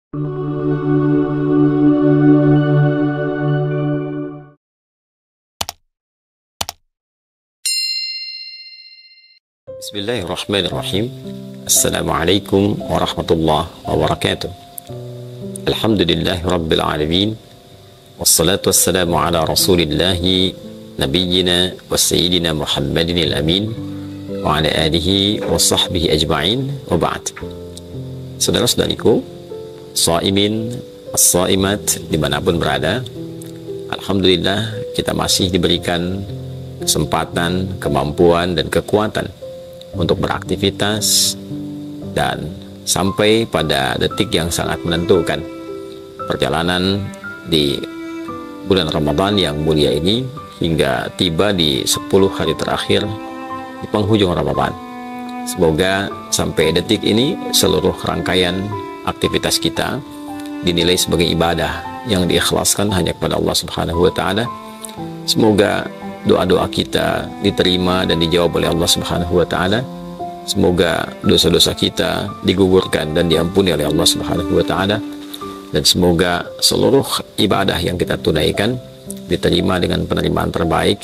Bismillahirrahmanirrahim. Assalamualaikum warahmatullahi wabarakatuh. Alhamdulillahi rabbil alamin. Wassalatu wassalamu ala rasulillahi nabiyyina wa sayyidina Muhammadin al-amin wa ala alihi wa sahbihi ajma'in wa ba'd. Saudara-saudariku, shaimin, as-shaimat dimanapun berada, alhamdulillah kita masih diberikan kesempatan, kemampuan, dan kekuatan untuk beraktivitas dan sampai pada detik yang sangat menentukan perjalanan di bulan Ramadan yang mulia ini hingga tiba di 10 hari terakhir di penghujung Ramadan. Semoga sampai detik ini seluruh rangkaian aktivitas kita dinilai sebagai ibadah yang diikhlaskan hanya kepada Allah Subhanahu wa taala. Semoga doa-doa kita diterima dan dijawab oleh Allah Subhanahu wa taala. Semoga dosa-dosa kita digugurkan dan diampuni oleh Allah Subhanahu wa taala, dan semoga seluruh ibadah yang kita tunaikan diterima dengan penerimaan terbaik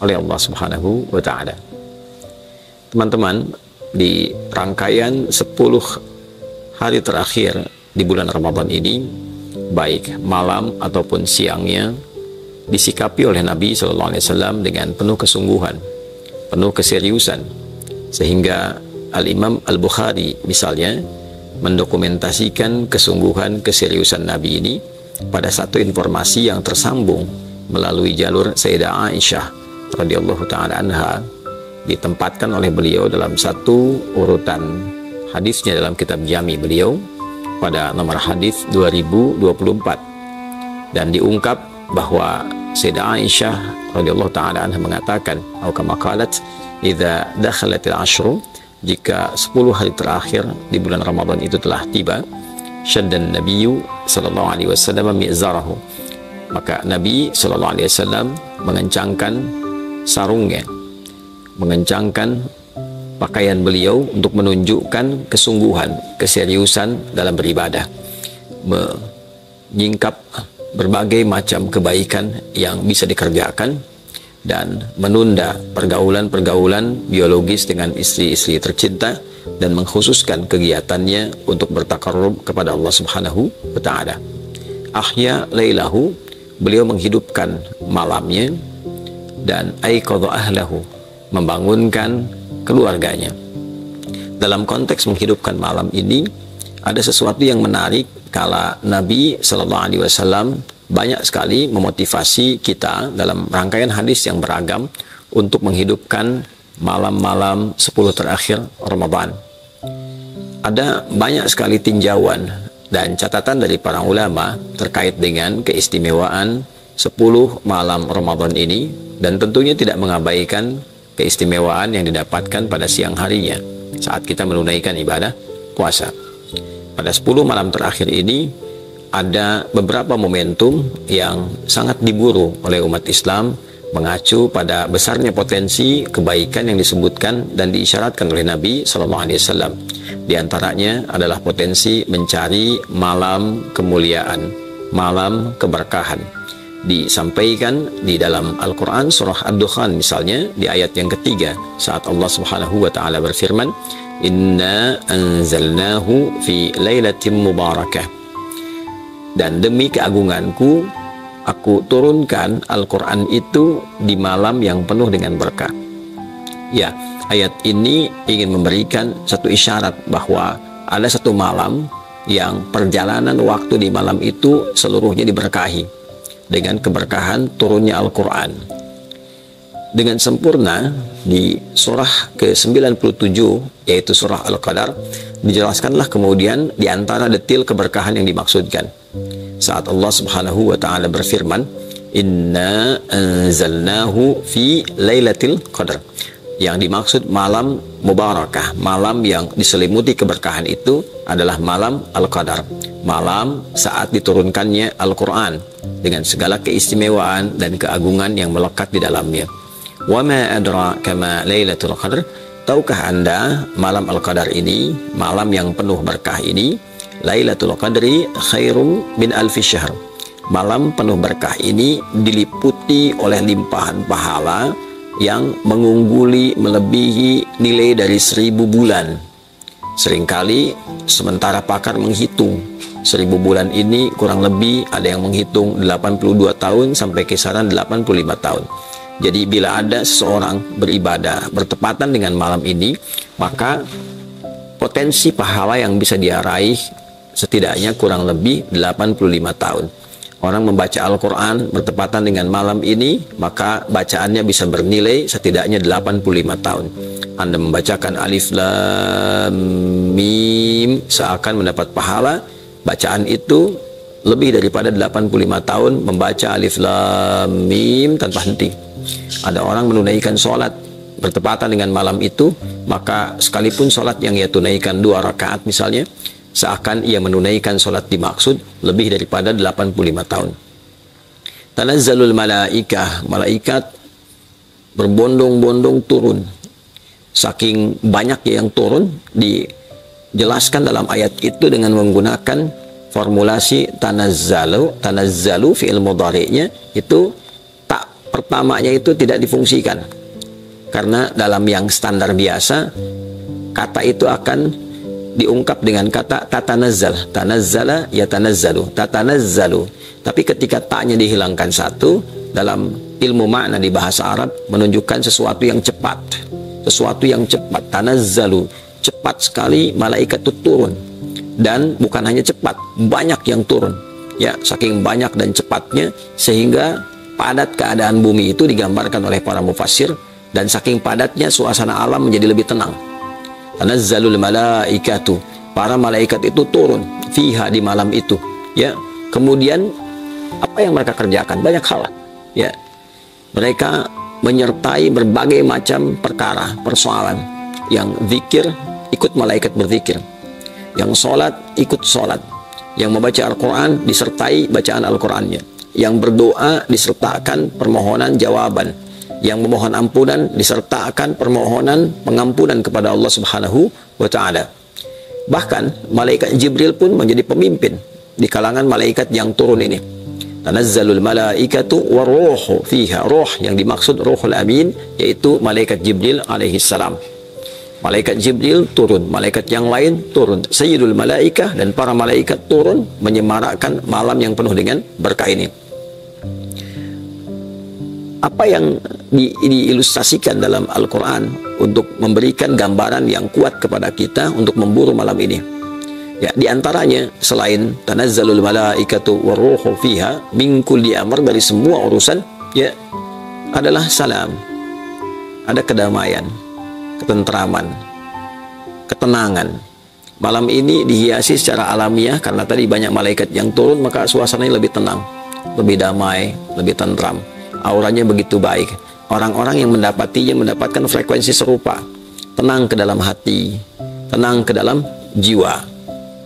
oleh Allah Subhanahu wa taala. Teman-teman, di rangkaian 10 hari terakhir di bulan Ramadan ini, baik malam ataupun siangnya, disikapi oleh Nabi SAW dengan penuh kesungguhan, penuh keseriusan, sehingga Al-Imam Al-Bukhari misalnya mendokumentasikan kesungguhan keseriusan Nabi ini pada satu informasi yang tersambung melalui jalur Sayyidah Aisyah radhiyallahu ta'ala anha, ditempatkan oleh beliau dalam satu urutan hadisnya dalam kitab Jami beliau pada nomor hadis 2024, dan diungkap bahwa Sayyidah Aisyah radhiyallahu ta'ala anha mengatakan, atau kama qalat, idza dakhalatil ashru, jika 10 hari terakhir di bulan Ramadan itu telah tiba, syaddan nabiyyu sallallahu alaihi wasallam mi'zarahu, maka Nabi sallallahu alaihi wasallam mengencangkan sarungnya, mengencangkan pakaian beliau untuk menunjukkan kesungguhan, keseriusan dalam beribadah, menyingkap berbagai macam kebaikan yang bisa dikerjakan, dan menunda pergaulan-pergaulan biologis dengan istri-istri tercinta, dan mengkhususkan kegiatannya untuk bertakarrub kepada Allah Subhanahu wa ta'ala. Ahya lailahu, beliau menghidupkan malamnya, dan aiqadha ahlahu, membangunkan keluarganya. Dalam konteks menghidupkan malam ini, ada sesuatu yang menarik kala Nabi Sallallahu Alaihi Wasallam banyak sekali memotivasi kita dalam rangkaian hadis yang beragam untuk menghidupkan malam-malam 10 terakhir Ramadan. Ada banyak sekali tinjauan dan catatan dari para ulama terkait dengan keistimewaan 10 malam Ramadan ini, dan tentunya tidak mengabaikan keistimewaan yang didapatkan pada siang harinya saat kita menunaikan ibadah puasa. Pada 10 malam terakhir ini ada beberapa momentum yang sangat diburu oleh umat Islam, mengacu pada besarnya potensi kebaikan yang disebutkan dan diisyaratkan oleh Nabi SAW. Di antaranya adalah potensi mencari malam kemuliaan, malam keberkahan. Disampaikan di dalam Al-Quran surah Ad-Dukhan misalnya di ayat yang ketiga, saat Allah Subhanahu wa ta'ala berfirman, inna anzalnahu fi lailatin mubarakah, dan demi keagunganku aku turunkan Al-Quran itu di malam yang penuh dengan berkah. Ya, ayat ini ingin memberikan satu isyarat bahwa ada satu malam yang perjalanan waktu di malam itu seluruhnya diberkahi dengan keberkahan turunnya Al-Quran. Dengan sempurna di surah ke-97, yaitu surah Al-Qadar, dijelaskanlah kemudian di antara detil keberkahan yang dimaksudkan. Saat Allah Subhanahu wa ta'ala berfirman, inna anzalnahu fi lailatul qadar, yang dimaksud malam mubarakah, malam yang diselimuti keberkahan itu adalah malam Al-Qadar, malam saat diturunkannya Al-Quran dengan segala keistimewaan dan keagungan yang melekat di dalamnya. Wa ma adraka ma lailatul qadar, tahukah Anda malam Al-Qadar ini, malam yang penuh berkah ini? Lailatul Qadri khairum min alfi syahr. Malam penuh berkah ini diliputi oleh limpahan pahala yang mengungguli, melebihi nilai dari 1000 bulan. Seringkali sementara pakar menghitung 1000 bulan ini kurang lebih ada yang menghitung 82 tahun sampai kisaran 85 tahun. Jadi bila ada seseorang beribadah bertepatan dengan malam ini, maka potensi pahala yang bisa dia raih setidaknya kurang lebih 85 tahun. Orang membaca Al-Quran bertepatan dengan malam ini, maka bacaannya bisa bernilai setidaknya 85 tahun. Anda membacakan Alif Lam Mim seakan mendapat pahala. Bacaan itu lebih daripada 85 tahun membaca Alif Lam Mim tanpa henti. Ada orang menunaikan sholat bertepatan dengan malam itu, maka sekalipun sholat yang ia tunaikan 2 rakaat misalnya, seakan ia menunaikan sholat dimaksud lebih daripada 85 tahun. Tanazzalul malaikah, malaikat berbondong-bondong turun. Saking banyaknya yang turun, dijelaskan dalam ayat itu dengan menggunakan formulasi tanazzalu. Tanazzalu fi'il mudhari'nya itu tak pertamanya itu tidak difungsikan. Karena dalam yang standar biasa, kata itu akan diungkap dengan kata tatanazzal. Tanazzala ya tanazzalu, tatanazzalu. Tapi ketika taknya dihilangkan satu, dalam ilmu makna di bahasa Arab menunjukkan sesuatu yang cepat. Sesuatu yang cepat, tanazzalu. Cepat sekali malaikat itu turun. Dan bukan hanya cepat, banyak yang turun. Ya, saking banyak dan cepatnya sehingga padat keadaan bumi itu digambarkan oleh para mufassir, dan saking padatnya suasana alam menjadi lebih tenang. Tanazzalul malaikatu, para malaikat itu turun fiha, di malam itu, ya. Kemudian apa yang mereka kerjakan? Banyak hal, ya. Mereka menyertai berbagai macam perkara, persoalan. Yang zikir, ikut malaikat berzikir. Yang sholat, ikut sholat. Yang membaca Al-Quran, disertai bacaan Al-Qurannya. Yang berdoa, disertakan permohonan jawaban. Yang memohon ampunan disertakan permohonan pengampunan kepada Allah Subhanahu wa Ta'ala. Bahkan malaikat Jibril pun menjadi pemimpin di kalangan malaikat yang turun ini. Tanazzalul malaikatu waruhu fiha. Roh yang dimaksud Ruhul Amin, yaitu malaikat Jibril alaihi salam. Malaikat Jibril turun, malaikat yang lain turun. Sayyidul malaikah, dan para malaikat turun menyemarakkan malam yang penuh dengan berkah ini. Apa yang diilustrasikan dalam Al-Quran untuk memberikan gambaran yang kuat kepada kita untuk memburu malam ini? Ya, diantaranya selain tanazzalul malaikatu waruhu fiha min kulli amr, dari semua urusan, ya, adalah salam. Ada kedamaian, ketentraman, ketenangan. Malam ini dihiasi secara alamiah karena tadi banyak malaikat yang turun, maka suasananya lebih tenang, lebih damai, lebih tentram. Auranya begitu baik. Orang-orang yang mendapatinya mendapatkan frekuensi serupa. Tenang ke dalam hati, tenang ke dalam jiwa.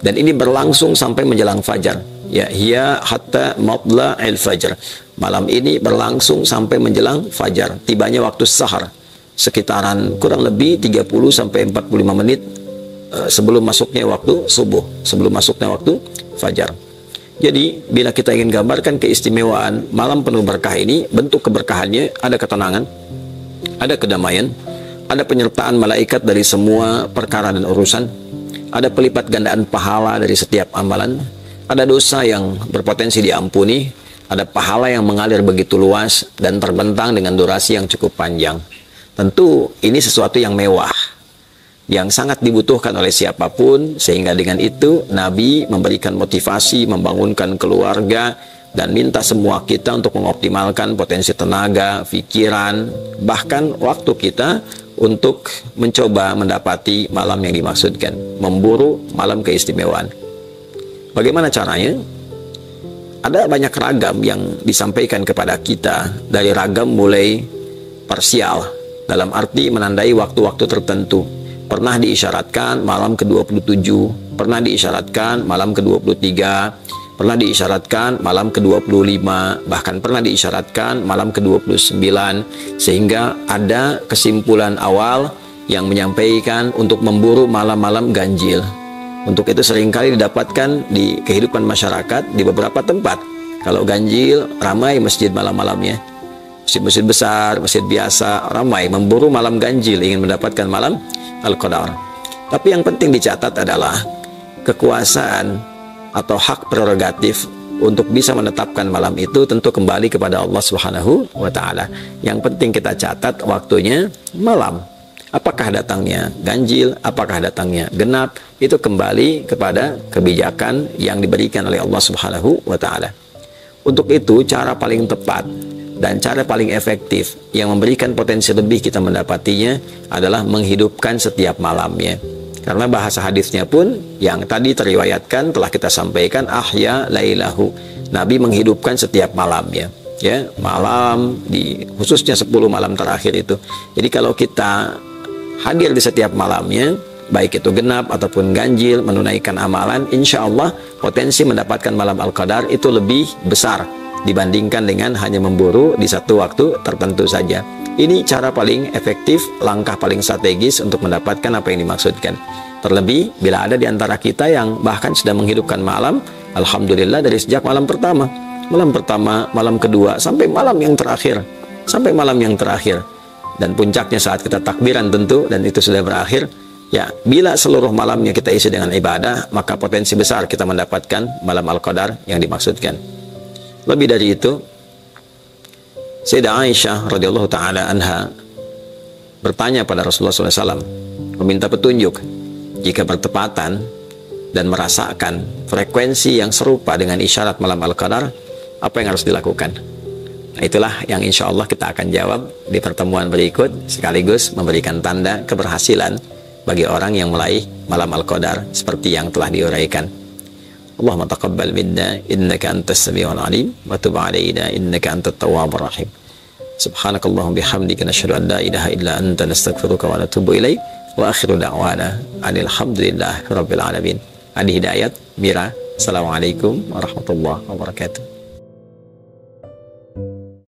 Dan ini berlangsung sampai menjelang fajar. Ya, hiya hatta matla'il fajr. Malam ini berlangsung sampai menjelang fajar. Tibanya waktu sahar. Sekitaran kurang lebih 30 sampai 45 menit sebelum masuknya waktu subuh, sebelum masuknya waktu fajar. Jadi, bila kita ingin gambarkan keistimewaan malam penuh berkah ini, bentuk keberkahannya ada ketenangan, ada kedamaian, ada penyertaan malaikat dari semua perkara dan urusan, ada pelipat gandaan pahala dari setiap amalan, ada dosa yang berpotensi diampuni, ada pahala yang mengalir begitu luas dan terbentang dengan durasi yang cukup panjang. Tentu ini sesuatu yang mewah, yang sangat dibutuhkan oleh siapapun, sehingga dengan itu Nabi memberikan motivasi, membangunkan keluarga, dan minta semua kita untuk mengoptimalkan potensi tenaga, pikiran, bahkan waktu kita untuk mencoba mendapati malam yang dimaksudkan, memburu malam keistimewaan. Bagaimana caranya? Ada banyak ragam yang disampaikan kepada kita, dari ragam mulai parsial, dalam arti menandai waktu-waktu tertentu. Pernah diisyaratkan malam ke-27, pernah diisyaratkan malam ke-23, pernah diisyaratkan malam ke-25, bahkan pernah diisyaratkan malam ke-29, sehingga ada kesimpulan awal yang menyampaikan untuk memburu malam-malam ganjil. Untuk itu seringkali didapatkan di kehidupan masyarakat di beberapa tempat. Kalau ganjil, ramai masjid malam-malamnya. Masjid-masjid besar, masjid biasa, ramai memburu malam ganjil, ingin mendapatkan malam Al-Qadar. Tapi yang penting dicatat adalah kekuasaan atau hak prerogatif untuk bisa menetapkan malam itu tentu kembali kepada Allah Subhanahu wa Ta'ala. Yang penting kita catat waktunya malam. Apakah datangnya ganjil, apakah datangnya genap, itu kembali kepada kebijakan yang diberikan oleh Allah Subhanahu wa Ta'ala. Untuk itu, cara paling tepat dan cara paling efektif yang memberikan potensi lebih kita mendapatinya adalah menghidupkan setiap malamnya. Karena bahasa hadisnya pun yang tadi teriwayatkan telah kita sampaikan, ahya lailahu. Nabi menghidupkan setiap malamnya. Ya, malam di khususnya 10 malam terakhir itu. Jadi kalau kita hadir di setiap malamnya, baik itu genap ataupun ganjil, menunaikan amalan, insya Allah potensi mendapatkan malam Al-Qadar itu lebih besar dibandingkan dengan hanya memburu di satu waktu tertentu saja. Ini cara paling efektif, langkah paling strategis untuk mendapatkan apa yang dimaksudkan. Terlebih bila ada di antara kita yang bahkan sudah menghidupkan malam, alhamdulillah dari sejak malam pertama, malam kedua, sampai malam yang terakhir, dan puncaknya saat kita takbiran tentu, dan itu sudah berakhir. Ya, bila seluruh malamnya kita isi dengan ibadah, maka potensi besar kita mendapatkan malam Al-Qadar yang dimaksudkan. Lebih dari itu, Sayyidah Aisyah radhiyallahu taala anha bertanya pada Rasulullah SAW, meminta petunjuk jika bertepatan dan merasakan frekuensi yang serupa dengan isyarat malam Al-Qadar, apa yang harus dilakukan? Nah, itulah yang insya Allah kita akan jawab di pertemuan berikut, sekaligus memberikan tanda keberhasilan bagi orang yang meraih malam Al-Qadar seperti yang telah diuraikan. Allahumma taqabbal minna innaka antas samiul alim wa tub alaina innaka antat tawwabur rahim. Subhanakallahumma bihamdika nasyhadu an la ilaha illa anta nastaghfiruka wa natubu ilaik wa akhiru da'wana anil hamdulillahi rabbil alamin. Adi Hidayat, Mira. Assalamualaikum warahmatullahi wabarakatuh.